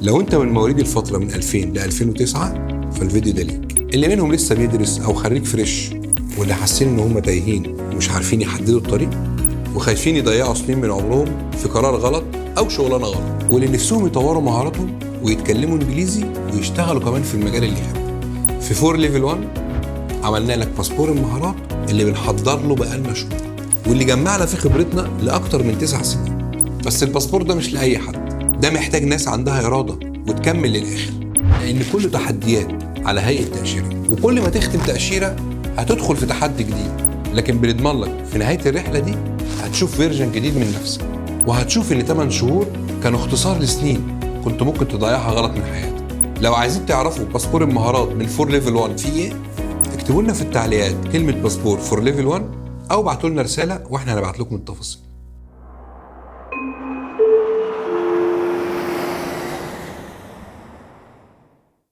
لو انت من مواليد الفتره من 2000 ل 2009 فالفيديو ده ليك. اللي منهم لسه بيدرس او خريج فريش، واللي حاسين ان هم تايهين ومش عارفين يحددوا الطريق، وخايفين يضيعوا سنين من عمرهم في قرار غلط او شغلانه غلط، واللي نفسهم يطوروا مهاراتهم ويتكلموا انجليزي ويشتغلوا كمان في المجال اللي يحبوا. في 4 ليفل 1 عملنا لك باسبور المهارات اللي بنحضر له بقالنا شهور، واللي جمعنا فيه خبرتنا لاكتر من 9 سنين. بس الباسبور ده مش لاي حد، ده محتاج ناس عندها اراده وتكمل للاخر، لان كله تحديات على هيئه تاشيره، وكل ما تختم تاشيره هتدخل في تحدي جديد. لكن بنضمن لك في نهايه الرحله دي هتشوف فيرجن جديد من نفسك، وهتشوف ان 8 شهور كانوا اختصار لسنين كنت ممكن تضيعها غلط من حياتك. لو عايزين تعرفوا باسبور المهارات من 4 ليفل 1 فيه ايه، اكتبوا لنا في التعليقات كلمه باسبور 4 ليفل 1 او ابعتوا لنا رساله واحنا هنبعت لكم التفاصيل.